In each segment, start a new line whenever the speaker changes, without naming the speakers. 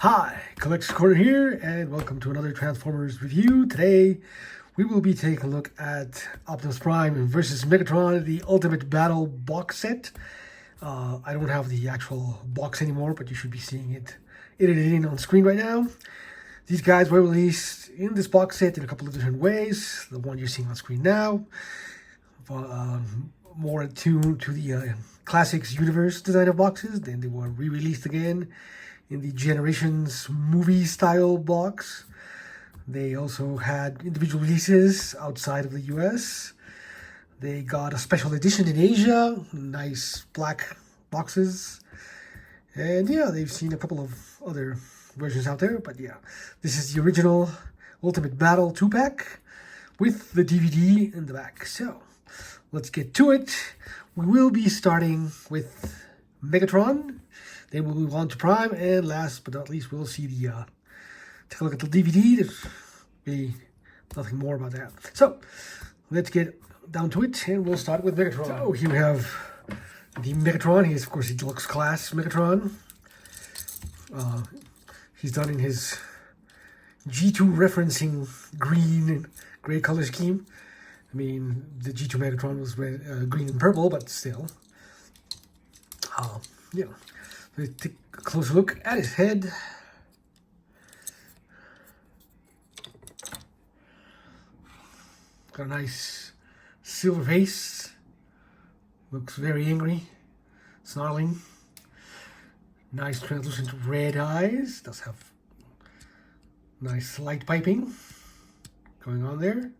Hi, Collector's Corner here, and welcome to another Transformers review. Today, we will be taking a look at Optimus Prime versus Megatron, the Ultimate Battle box set. I don't have the actual box anymore, but you should be seeing it edited in on screen right now. These guys were released in this box set in a couple of different ways. The one you're seeing on screen now, more attuned to the Classics Universe design of boxes. Then they were re-released again in the Generations movie style box. They also had individual releases outside of the US. They got a special edition in Asia, nice black boxes. And yeah, they've seen a couple of other versions out there, but yeah, this is the original Ultimate Battle 2-pack with the DVD in the back. So let's get to it. We will be starting with Megatron. Then we'll move on to Prime, and last but not least, we'll see the take a look at the DVD. There's really nothing more about that. So let's get down to it, and we'll start with Megatron. So here we have the Megatron. He is, of course, the Deluxe class Megatron. He's done in his G2 referencing green and gray color scheme. I mean, the G2 Megatron was red, green and purple, but still. Yeah. Let's take a closer look at his head. Got a nice silver face. Looks very angry, snarling. Nice translucent red eyes. Does have nice light piping going on there.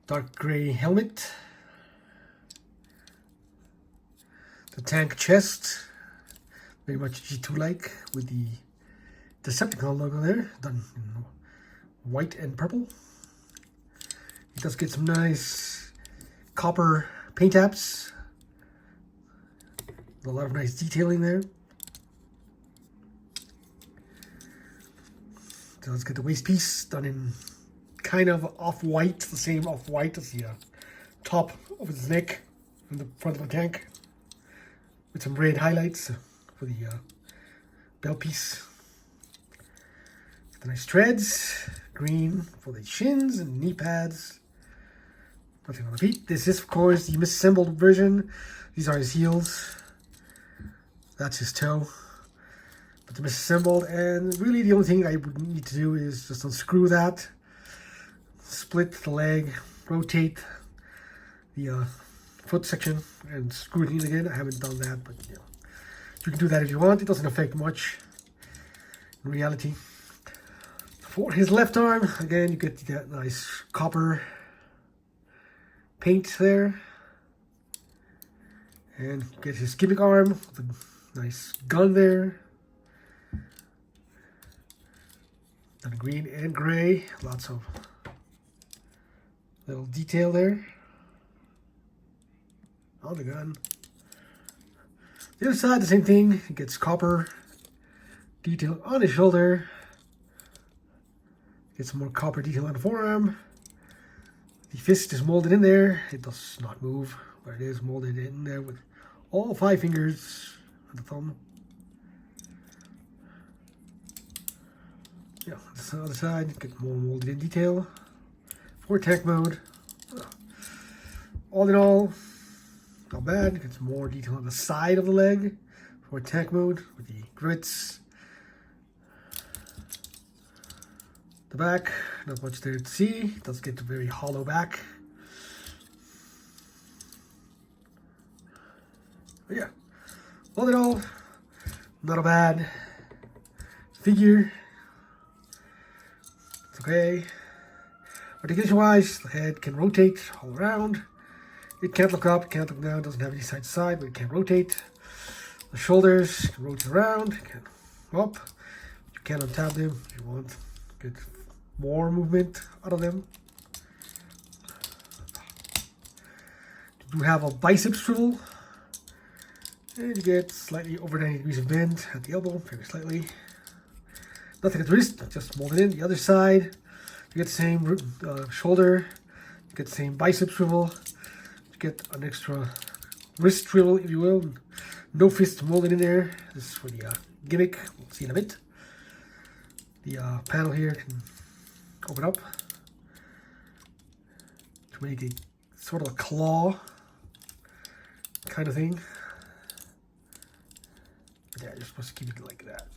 Dark gray helmet. The tank chest, very much G2-like, with the Decepticon logo there, done in white and purple. He does get some nice copper paint apps. A lot of nice detailing there. So let's get the waist piece done in kind of off-white, the same off-white as the top of his neck and the front of the tank, with some red highlights for the belt piece. The nice treads, green for the shins and knee pads. Nothing on the feet. This is, of course, the misassembled version. These are his heels. That's his toe. But they're misassembled, and really the only thing I would need to do is just unscrew that, split the leg, rotate the foot section, and screw it in again. I haven't done that, but you know, you can do that if you want. It doesn't affect much in reality. For his left arm, again, you get that nice copper paint there, and get his gimmick arm with a nice gun there. Done green and gray, lots of little detail there on the gun. The other side, the same thing. It gets copper detail on his shoulder. Get some more copper detail on the forearm. The fist is molded in there. It does not move, but it is molded in there with all 5 fingers and the thumb. Yeah, this other side, get more molded in detail for tank mode. All in all, not bad. Gets more detail on the side of the leg for tank mode with the grits. The back, not much there to see. It does get a very hollow back. But yeah, all in all, not a bad figure. It's okay. Articulation wise, the head can rotate all around. It can't look up, can't look down, doesn't have any side to side, but it can rotate. The shoulders can rotate around, can go up. You can untap them if you want. Get more movement out of them. You do have a bicep swivel, and you get slightly over 90 degrees of bend at the elbow, very slightly. Nothing at the wrist, just molded in. The other side, you get the same shoulder, you get the same bicep swivel. Get an extra wrist swivel, if you will. No fist molded in there. This is for the gimmick. We'll see in a bit. The panel here can open up to make a sort of a claw kind of thing. But yeah, you're supposed to keep it like that.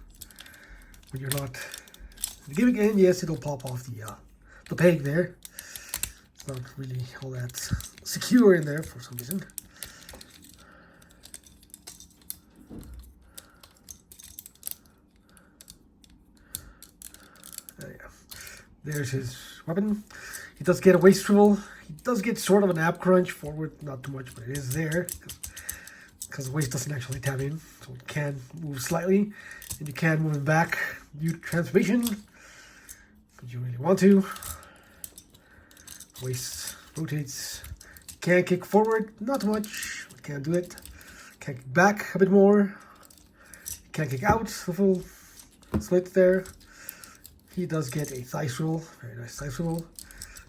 When you're not the gimmick in, yes, it'll pop off the peg there. It's not really all that secure in there for some reason. There's his weapon. He does get a waist swivel. He does get sort of an ab crunch forward, not too much, but it is there because the waist doesn't actually tab in, so it can move slightly, and you can move it back due to transformation if you really want to. Waist rotates. You can kick forward, not much. You can do it. Can kick back a bit more. You can kick out the full split there. He does get a thigh swivel, very nice thigh swivel.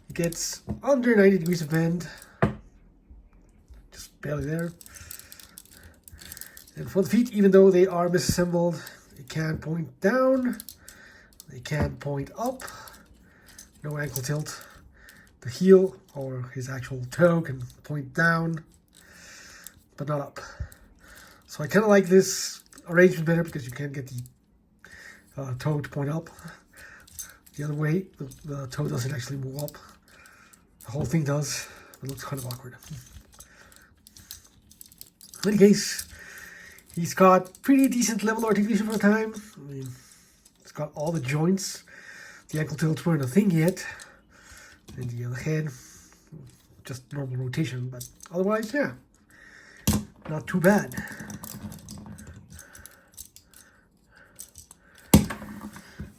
He gets under 90 degrees of bend, just barely there. And for the feet, even though they are misassembled, they can point down, they can point up, no ankle tilt. The heel or his actual toe can point down, but not up. So I kind of like this arrangement better because you can get the toe to point up. The other way, the toe doesn't actually move up. The whole thing does. It looks kind of awkward. In any case, he's got pretty decent level articulation for the time. I mean, it's got all the joints. The ankle tilts weren't a thing yet. And the other head, just normal rotation. But otherwise, yeah, not too bad.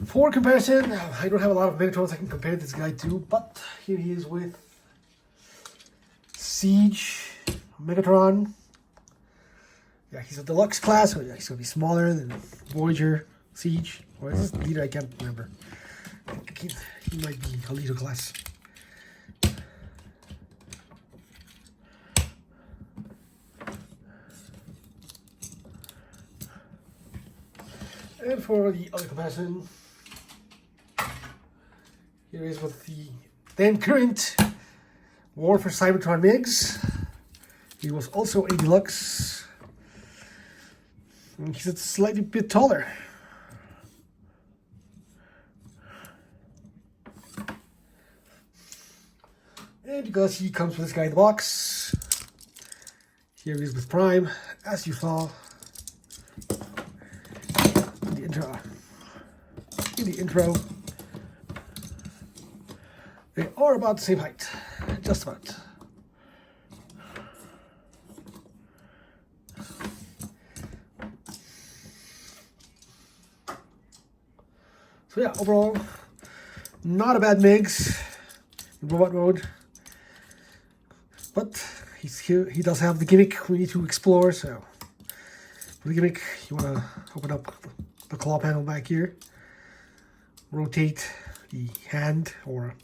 For comparison, I don't have a lot of Megatrons I can compare this guy to, but here he is with Siege Megatron. Yeah, he's a deluxe class, so yeah, he's going to be smaller than Voyager, Siege, or is this Leader? I can't remember. He might be a Leader class. And for the other comparison, here is with the then current War for Cybertron Migs. He was also a deluxe. And he's a slightly bit taller. And because he comes with this guy in the box, here he is with Prime, as you saw in the intro. They are about the same height, just about. So yeah, overall, not a bad MIGs in robot mode, but he's here. He does have the gimmick we need to explore. So for the gimmick, you want to open up the claw panel back here, rotate the hand or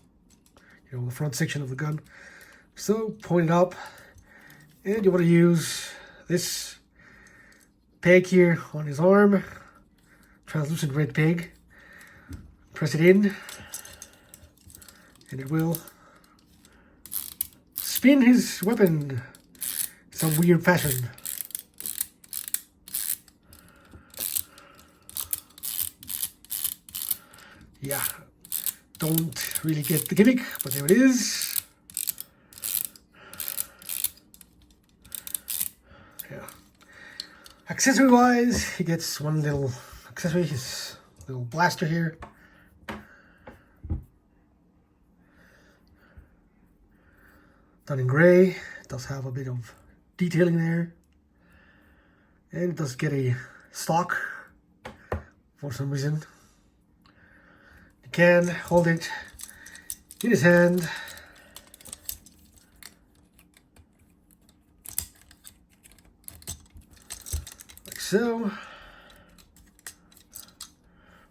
the front section of the gun. So point it up, and you want to use this peg here on his arm, translucent red peg. Press it in, and it will spin his weapon in some weird fashion. Yeah, don't really get the gimmick, but there it is. Yeah. Accessory wise, he gets one little accessory, his little blaster here. Done in gray. It does have a bit of detailing there. And it does get a stock for some reason. You can hold it in his hand. Like so.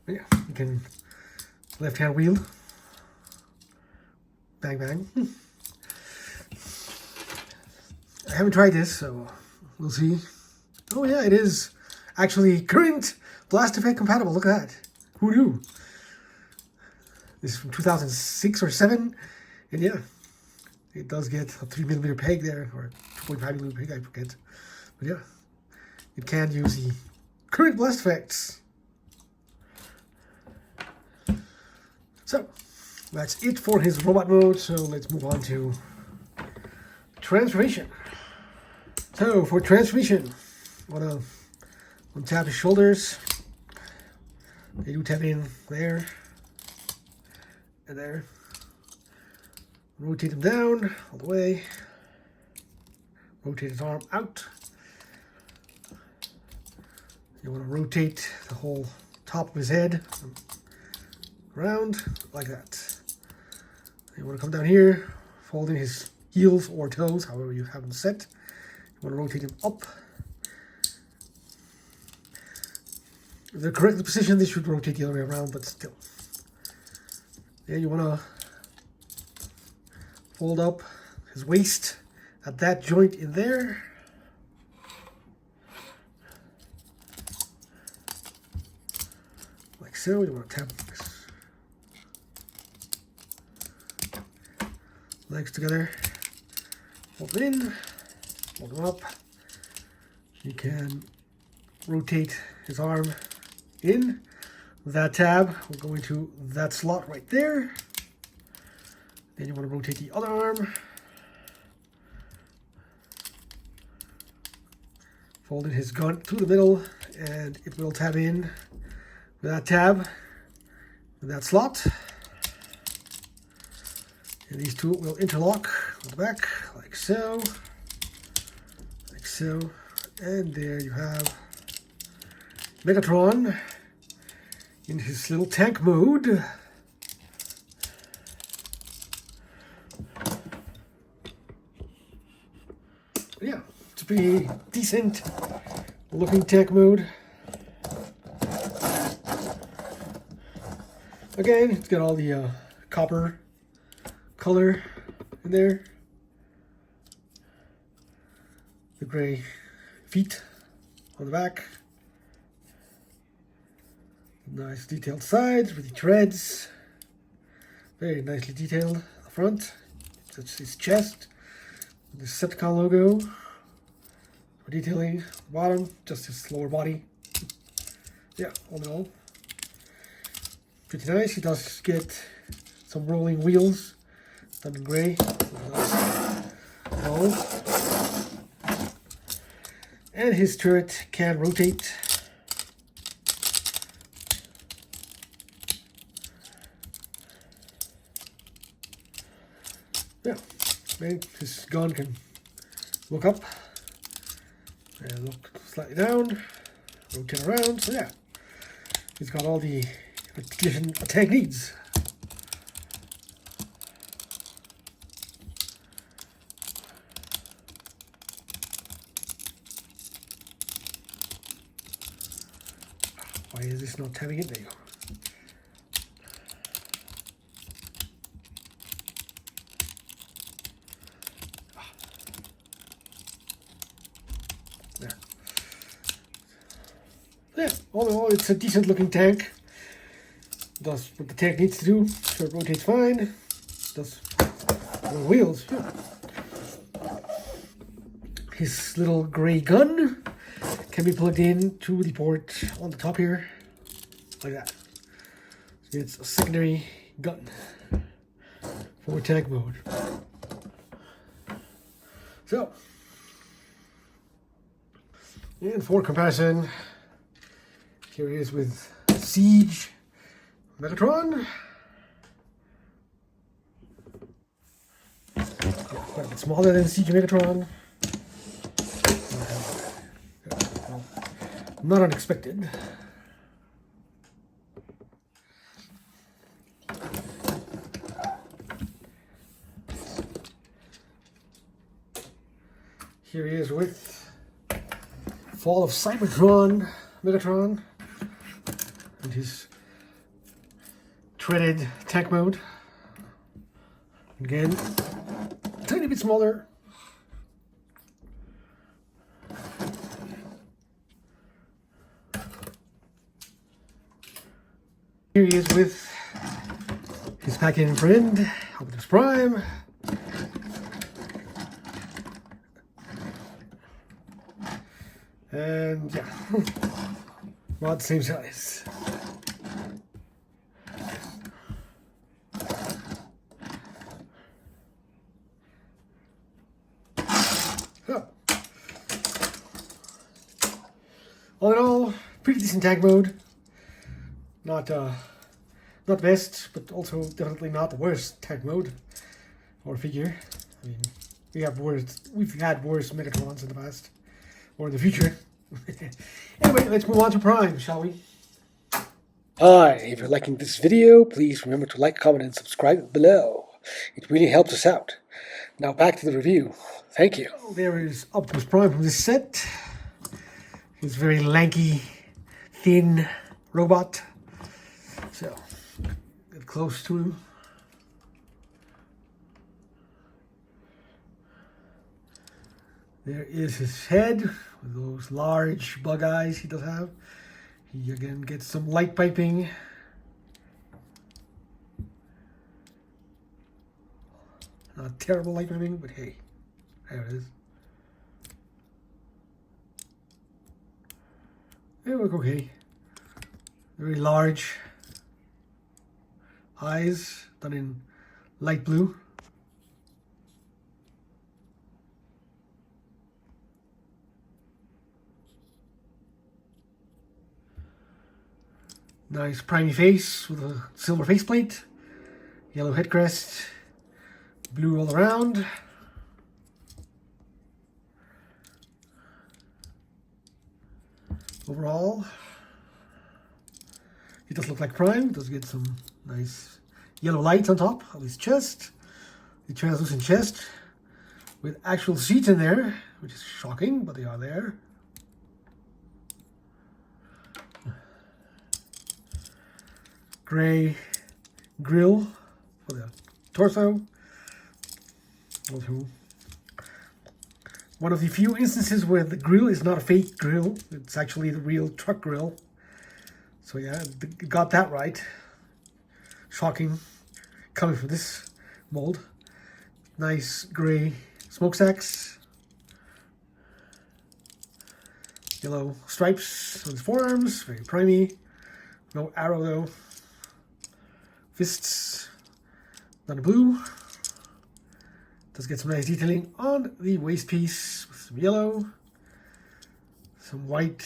Yeah, you can left hand wheel. Bang bang. I haven't tried this, so we'll see. Oh yeah, it is actually current blast effect compatible. Look at that. Who knew? This is from 2006 or 7. And yeah, it does get a 3mm peg there, or 2.5mm peg, I forget. But yeah, it can use the current blast effects. So, that's it for his robot mode. So let's move on to transformation. So for transformation, I want to untap his shoulders. They do tap in there and there. Rotate him down all the way. Rotate his arm out. You want to rotate the whole top of his head around like that. You want to come down here, fold in his heels or toes, however you have them set. You want to rotate him up. If they're correctly positioned, they should rotate the other way around, but still. Then you want to fold up his waist at that joint in there. Like so. You want to tap his legs together. Fold it in. Fold them up. You can rotate his arm in. That tab will go into that slot right there. Then you want to rotate the other arm. Fold in his gun through the middle, and it will tab in with that tab, with that slot. And these two will interlock on the back, like so. Like so. And there you have Megatron in his little tank mode. Yeah, it's a pretty decent looking tank mode. Again, it's got all the copper color in there. The gray feet on the back. Nice detailed sides with the treads. Very nicely detailed at the front. That's his chest. The Decepticon logo. For detailing bottom, just his lower body. Yeah, all in all. Pretty nice. He does get some rolling wheels. Done in gray. And his turret can rotate. Yeah, his gun can look up and look slightly down, rotate around. So yeah, he's got all the articulation a tank needs. Why is this not tabbing it? There you go. There. Yeah, all in all, it's a decent looking tank. Does what the tank needs to do. So it rotates fine. Does the wheels. Yeah. His little gray gun can be plugged in to the port on the top here, like that. So it's a secondary gun for tank mode. So, and for comparison, here he is with Siege Megatron. Quite a bit smaller than Siege Megatron. Not unexpected. Here he is with Fall of Cybertron Megatron and his treaded tank mode. Again, a tiny bit smaller. Here he is with his pack-in friend, Optimus Prime. And yeah, about the same size. Oh. All in all, pretty decent tag mode. Not best, but also definitely not the worst tag mode or figure. I mean, we've had worse Megatrons in the past or in the future. Anyway, let's move on to Prime, shall we? Hi, if you're liking this video, please remember to like, comment, and subscribe below. It really helps us out. Now back to the review. Thank you. There is Optimus Prime from this set. He's a very lanky, thin robot. So, get close to him. There is his head with those large bug eyes he does have. He again gets some light piping. Not terrible light piping, but hey, there it is. They look okay. Very large eyes done in light blue. Nice primey face with a silver faceplate, yellow head crest, blue all around. Overall, he does look like Prime. He does get some nice yellow lights on top of his chest, the translucent chest with actual seats in there, which is shocking, but they are there. Gray grill for the torso. Also, one of the few instances where the grill is not a fake grill. It's actually the real truck grill. So yeah, got that right. Shocking coming from this mold. Nice gray smokestacks. Yellow stripes on his forearms, very primey. No arrow though. Fists, done in blue. Does get some nice detailing on the waist piece with some yellow, some white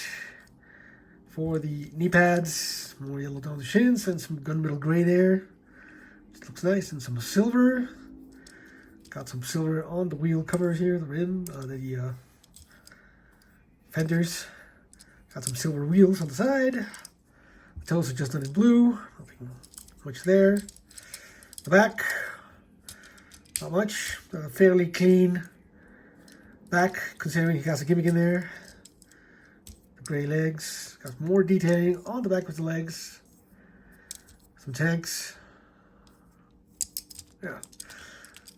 for the knee pads, more yellow down the shins, and some gunmetal gray there, which looks nice, and some silver. Got some silver on the wheel covers here, the rim, the fenders. Got some silver wheels on the side. The toes are just done in blue. Nothing much there. The back, not much. Fairly clean back, considering he has a gimmick in there. The gray legs. Got more detailing on the back with the legs. Some tanks. Yeah.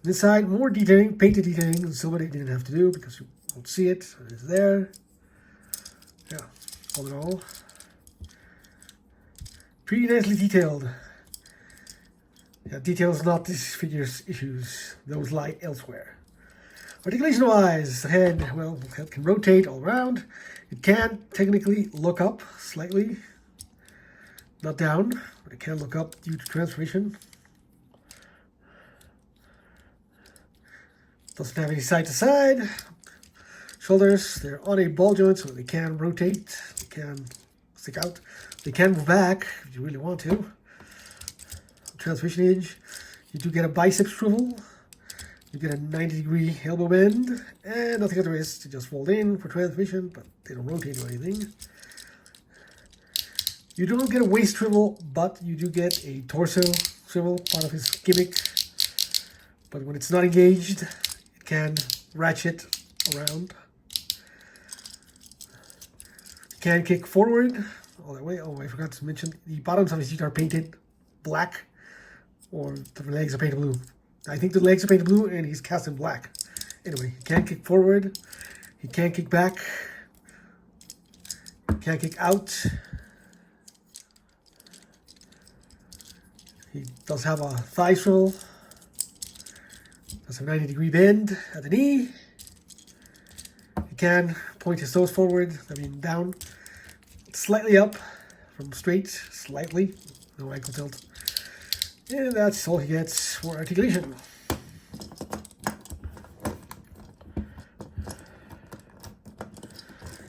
This side, more detailing, painted detailing. The silver they didn't have to do because you won't see it. It's there. Yeah, all in all, pretty nicely detailed. Yeah, details not this figure's issues. Those lie elsewhere. Articulation-wise, the head, well, the head can rotate all around. It can technically look up slightly. Not down, but it can look up due to transformation. Doesn't have any side-to-side. Shoulders, they're on a ball joint, so they can rotate. They can stick out. They can move back if you really want to. Transmission edge, you do get a bicep swivel, you get a 90-degree elbow bend, and nothing at the wrist. You just fold in for transmission, but they don't rotate or anything. You don't get a waist swivel, but you do get a torso swivel, part of his gimmick. But when it's not engaged, it can ratchet around. You can kick forward all that way. Oh, I forgot to mention, the bottoms of his feet are painted black. Or the legs are painted blue. I think the legs are painted blue and he's cast in black. Anyway, he can't kick forward. He can't kick back. He can't kick out. He does have a thigh swivel. Does a 90-degree bend at the knee. He can point his toes forward, down, slightly up, from straight, slightly, no ankle tilt. And that's all he gets for articulation.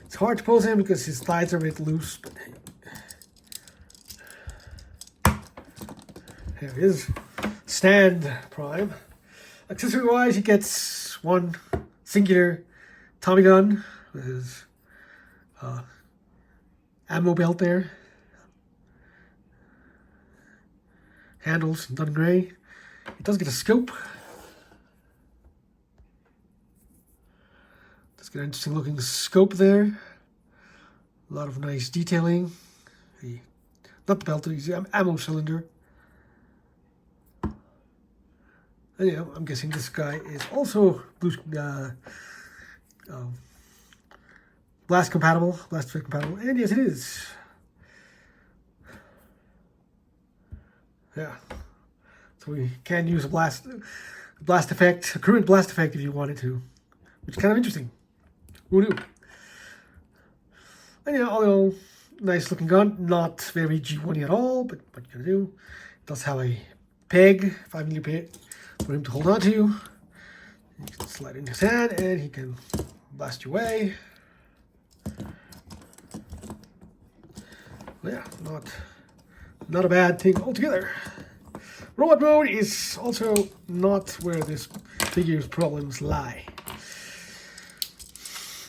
It's hard to pose him because his thighs are a bit loose, but here he is. Stand Prime. Accessory-wise, he gets one singular Tommy gun with his ammo belt there. Handles done in gray. He does get a scope. Does get an interesting looking scope there. A lot of nice detailing. Not the belt, he's the ammo cylinder. And yeah, I'm guessing this guy is also blast effect compatible, and yes, it is. Yeah, so we can use a blast effect, a current blast effect if you wanted to, which is kind of interesting. Who knew? And yeah, all in all, nice looking gun. Not very G1-y at all, but what you gonna do? It does have a peg, 5mm peg, for him to hold on to. You can slide in his hand, and he can blast you away. Well, yeah, not a bad thing altogether. Robot mode is also not where this figure's problems lie.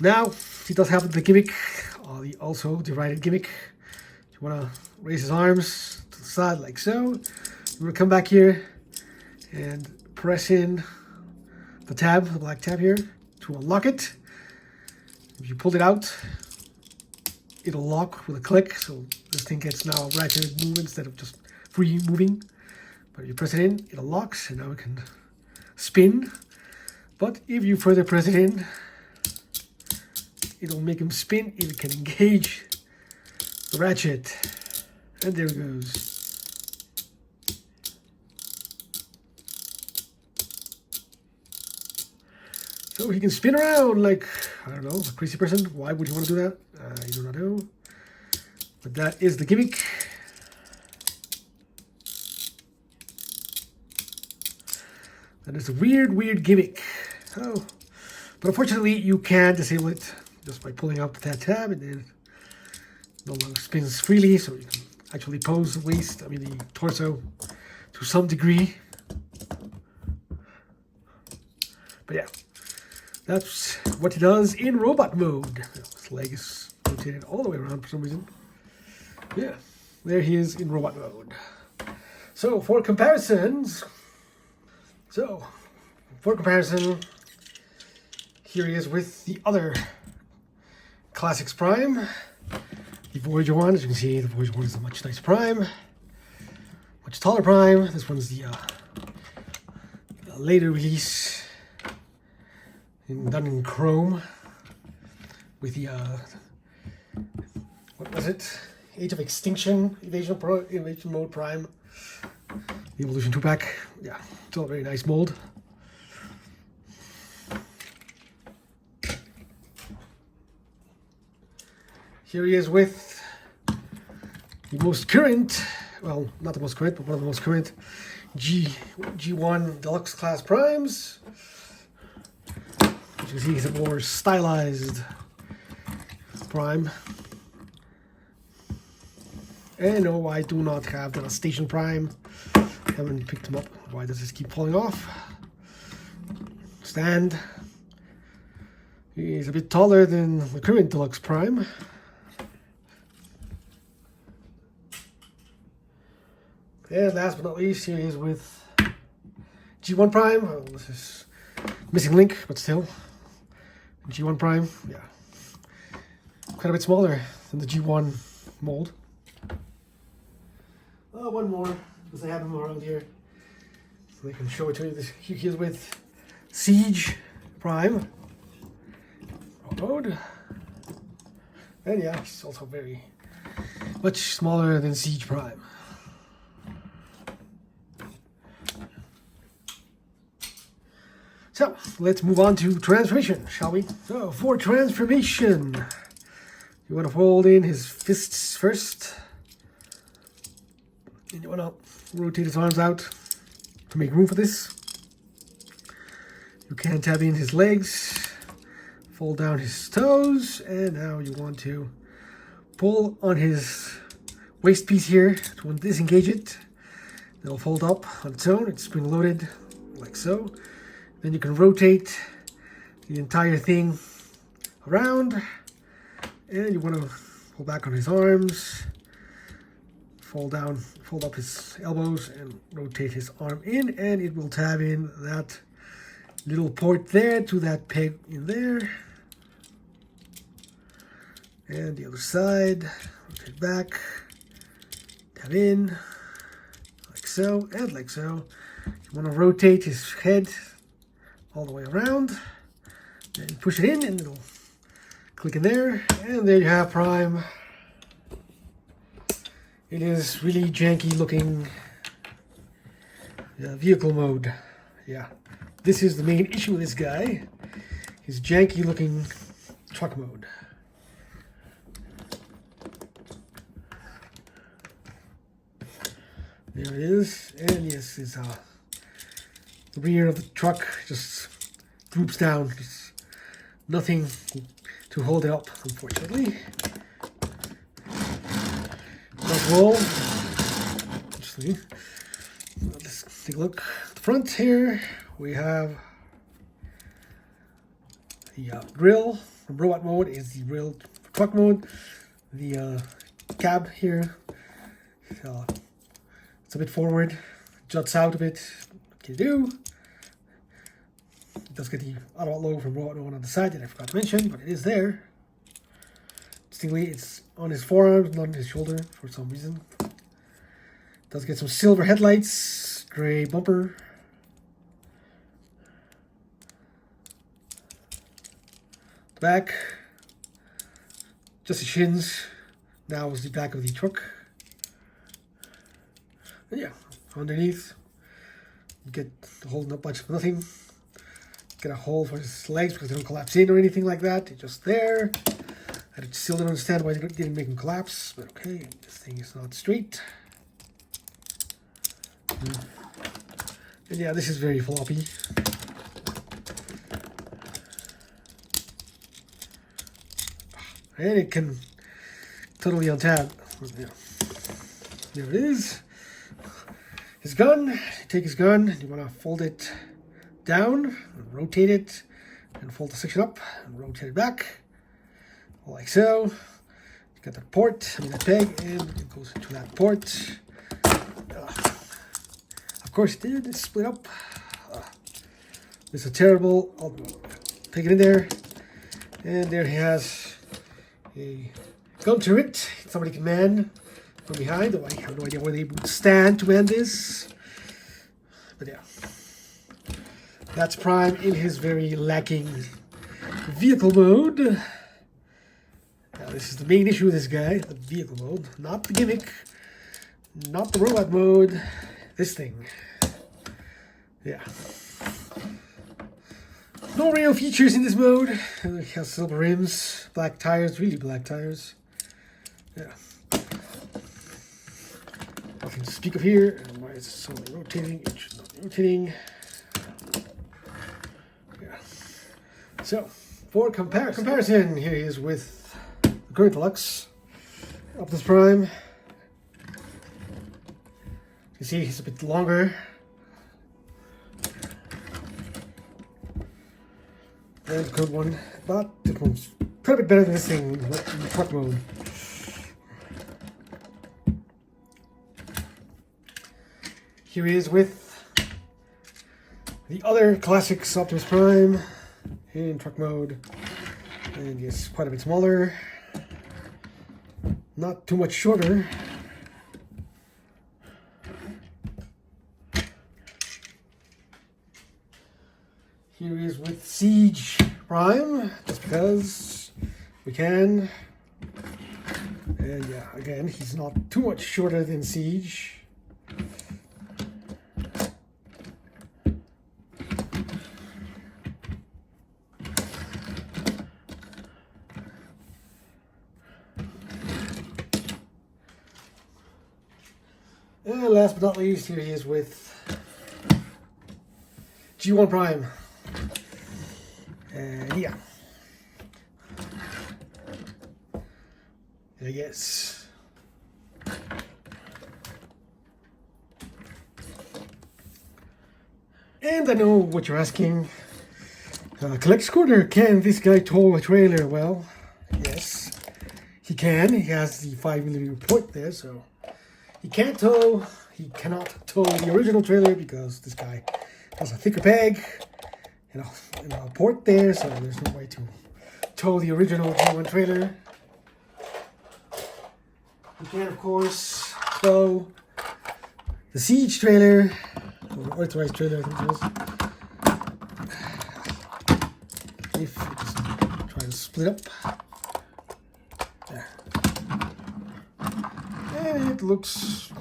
Now, he does have the gimmick, the also derieded gimmick. You want to raise his arms to the side like so. You want to come back here and press in the tab, the black tab here, to unlock it. If you pulled it out, it'll lock with a click, so this thing gets now a ratcheted move instead of just free moving. But if you press it in, it unlocks, and now it can spin. But if you further press it in, it'll make him spin if it can engage the ratchet. And there it goes. So he can spin around like, I don't know, a crazy person. Why would you want to do that? I do not know. But that is the gimmick. That is a weird gimmick. Oh, but unfortunately, you can disable it just by pulling out that tab, and then it no longer spins freely, so you can actually pose the waist, the torso, to some degree. But yeah. That's what he does in robot mode. His leg is rotated all the way around for some reason. Yeah, there he is in robot mode. So for comparisons, here he is with the other Classics Prime, the Voyager one. As you can see, the Voyager one is a much nicer Prime, much taller Prime. This one's the later release. Done in chrome with the what was it? Age of Extinction Invasion Mode Prime, the Evolution 2-pack. Yeah, still a very nice mold. Here he is with the most current, well, not the most current, but one of the most current G1 Deluxe class Primes. As you can see, he's a more stylized Prime. And no, I do not have the Station Prime. I haven't picked him up. Why does this keep falling off? Stand. He's a bit taller than the current Deluxe Prime. And last but not least, here he is with G1 Prime. Well, this is missing link, but still. G1 Prime, yeah. Quite a bit smaller than the G1 mold. One more, because I have him around here. So I can show it to you. Here he is with Siege Prime. Mode. And yeah, he's also very much smaller than Siege Prime. So let's move on to transformation, shall we? So for transformation, you want to fold in his fists first. And you want to rotate his arms out to make room for this. You can tab in his legs, fold down his toes, and now you want to pull on his waist piece here to disengage it. It'll fold up on its own. It's spring loaded like so. Then you can rotate the entire thing around, and you want to pull back on his arms, fold up his elbows, and rotate his arm in, and it will tab in that little port there to that peg in there. And the other side, rotate back, tab in, like so, and like so. You want to rotate his head all the way around, and push it in, and it'll click in there, and there you have Prime. It is really janky looking vehicle mode. Yeah, this is the main issue with this guy, his janky looking truck mode. There it is, and yes, it's the rear of the truck just droops down. Just nothing to hold it up, unfortunately. Roll. Interesting. Let's take a look at the front here. We have the grill from robot mode is the grill for truck mode. The cab here, it's a bit forward, juts out a bit. What can you do? It does get the autobot logo from robot mode on the side that I forgot to mention, but it is there. Distinctly, it's on his forearm, not on his shoulder for some reason. Does get some silver headlights, gray bumper. The back, just the shins. Now is the back of the truck. And yeah, underneath, you get holding up much of nothing. Get a hole for his legs because they don't collapse in or anything like that. They're just there. I still don't understand why they didn't make him collapse, but okay, this thing is not straight. And yeah, this is very floppy. And it can totally untab. Yeah. There it is. His gun, take his gun, and you want to fold it down, and rotate it, and fold the section up, and rotate it back. Like so. You got that port, that peg, and it goes into that port. Of course it did, it's split up. This is terrible. I'll take it in there. And there he has a gun turret. Somebody can man from behind. Oh, I have no idea where they would stand to man this. But yeah. That's Prime in his very lacking vehicle mode. Now, this is the main issue with this guy, the vehicle mode, not the gimmick, not the robot mode, this thing. Yeah. No real features in this mode. It has silver rims, black tires, really black tires. Yeah. Nothing to speak of here. And why is it so rotating? It should not be rotating. Yeah. So, for comparison, here he is with current Deluxe Optimus Prime. You see he's a bit longer. And the current one, but it one's quite a bit better than this thing in the truck mode. Here he is with the other classic Optimus Prime in truck mode. And he's quite a bit smaller. Not too much shorter. Here he is with Siege Prime, just because we can. And yeah, again, he's not too much shorter than Siege. And last but not least, here he is with G1 Prime. And yeah. I guess. And I know what you're asking. Collector's Corner, can this guy tow a trailer? Well, yes, he can. He has the 5mm port there, so he can't tow. He cannot tow the original trailer because this guy has a thicker peg and a port there, so there's no way to tow the original G1 trailer. You can, of course, tow the Siege trailer, or Authorized trailer, I think it is. If you just try to split up. There. And it looks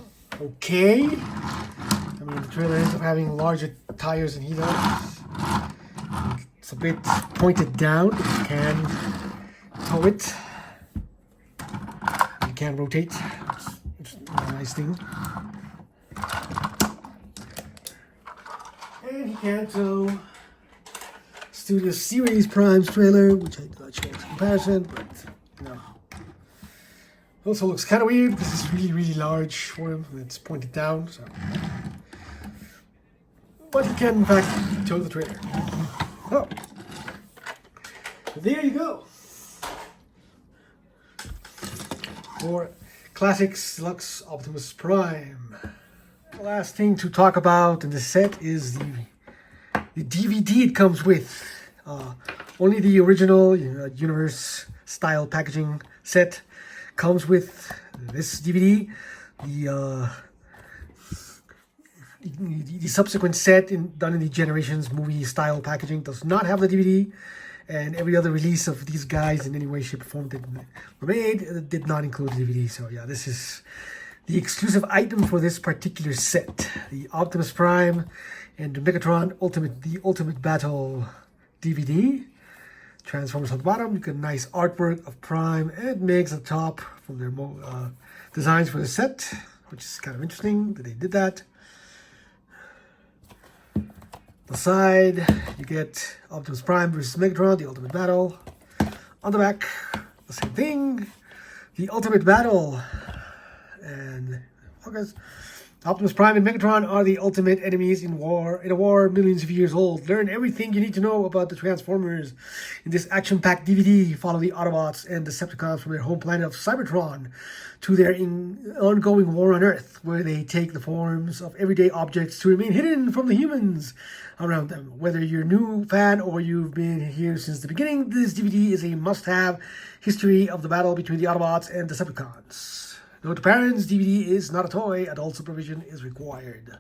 okay. I mean, the trailer ends up having larger tires than he does. It's a bit pointed down, but you can tow it. You can rotate. It's a nice thing. And he can tow Studio Series Prime's trailer, which I did not show as a comparison, but you know. Also looks kind of weird because it's really, really large for him. It's pointed down, so. But he can, in fact, tow the trailer. Oh. There you go. For Classics Deluxe Optimus Prime. The last thing to talk about in this set is the DVD it comes with. Only the original Universe style packaging set comes with this DVD. The subsequent set done in the Generations movie style packaging does not have the DVD, and every other release of these guys in any way, shape, or form that were made did not include the DVD. So yeah, this is the exclusive item for this particular set. The Optimus Prime and the Megatron Ultimate Battle DVD. Transformers on the bottom. You get a nice artwork of Prime and Megs at the top from their designs for the set, which is kind of interesting that they did that. The side, you get Optimus Prime versus Megatron, the Ultimate Battle. On the back, the same thing, the Ultimate Battle. And okay, Optimus Prime and Megatron are the ultimate enemies in a war millions of years old. Learn everything you need to know about the Transformers in this action-packed DVD. Follow the Autobots and Decepticons from their home planet of Cybertron to their ongoing war on Earth, where they take the forms of everyday objects to remain hidden from the humans around them. Whether you're a new fan or you've been here since the beginning, this DVD is a must-have history of the battle between the Autobots and Decepticons. Note to parents, DVD is not a toy. Adult supervision is required.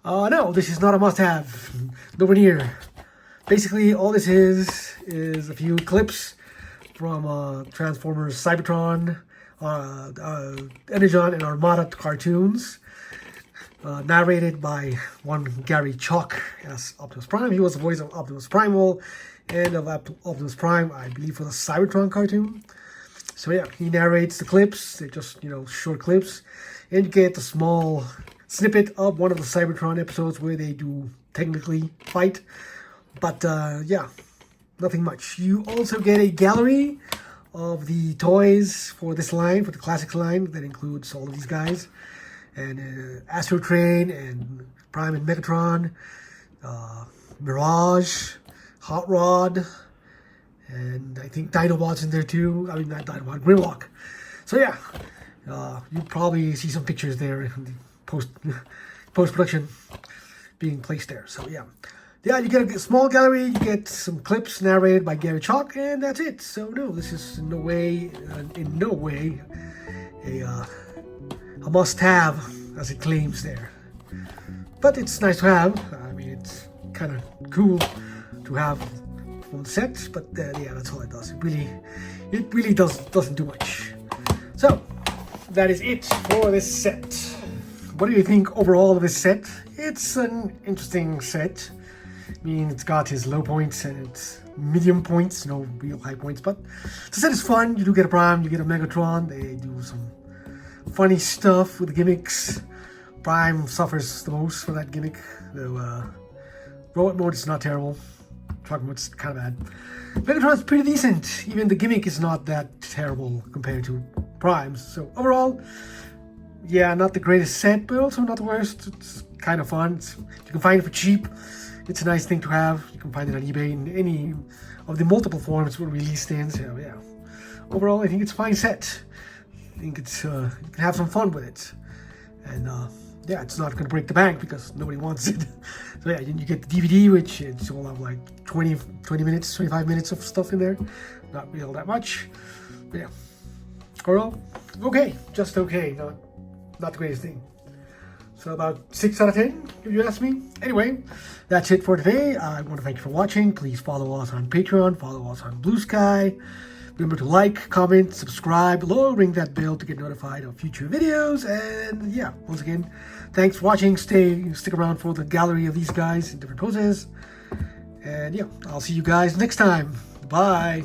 No, this is not a must-have. Nowhere near. Basically, all this is a few clips from Transformers Cybertron, Energon, and Armada cartoons. Narrated by one Gary Chalk as Optimus Prime. He was the voice of Optimus Primal and of Optimus Prime, I believe, for the Cybertron cartoon. So yeah, he narrates the clips. They're just, short clips. And you get a small snippet of one of the Cybertron episodes where they do technically fight. But yeah, nothing much. You also get a gallery of the toys for this line, for the Classics line, that includes all of these guys. And Astro Train, and Prime and Megatron, Mirage, Hot Rod, and I think Dinobot's in there too. I mean, not Dinobot, Grimlock. So yeah, you probably see some pictures there in the post-production being placed there. So yeah, you get a small gallery, you get some clips narrated by Gary Chalk, and that's it. So no, this is in no way a must-have as it claims there. But it's nice to have. I mean, it's kind of cool to have on the set, but yeah, that's all it does. It really doesn't do much. So that is it for this set. What do you think overall of this set? It's an interesting set. I mean, it's got its low points and its medium points, no real high points, but the set is fun. You do get a Prime, you get a Megatron. They do some funny stuff with the gimmicks. Prime suffers the most for that gimmick, though robot mode is not terrible. Truck mode's kind of bad. Megatron's pretty decent. Even the gimmick is not that terrible compared to Prime's. So overall, yeah, not the greatest set, but also not the worst. It's kind of fun. You can find it for cheap. It's a nice thing to have. You can find it on eBay in any of the multiple forms were released in. So yeah, overall, I think it's a fine set. I think it's you can have some fun with it, and yeah, it's not going to break the bank because nobody wants it. So yeah, you get the DVD, which it's all of like 20 minutes, 25 minutes of stuff in there. Not real that much, but yeah, overall, okay, just okay, not the greatest thing. So about 6 out of 10, if you ask me. Anyway, that's it for today. I want to thank you for watching. Please follow us on Patreon, follow us on Blue Sky. Remember to like, comment, subscribe below, ring that bell to get notified of future videos. And yeah, once again, thanks for watching. Stick around for the gallery of these guys in different poses. And yeah, I'll see you guys next time. Bye.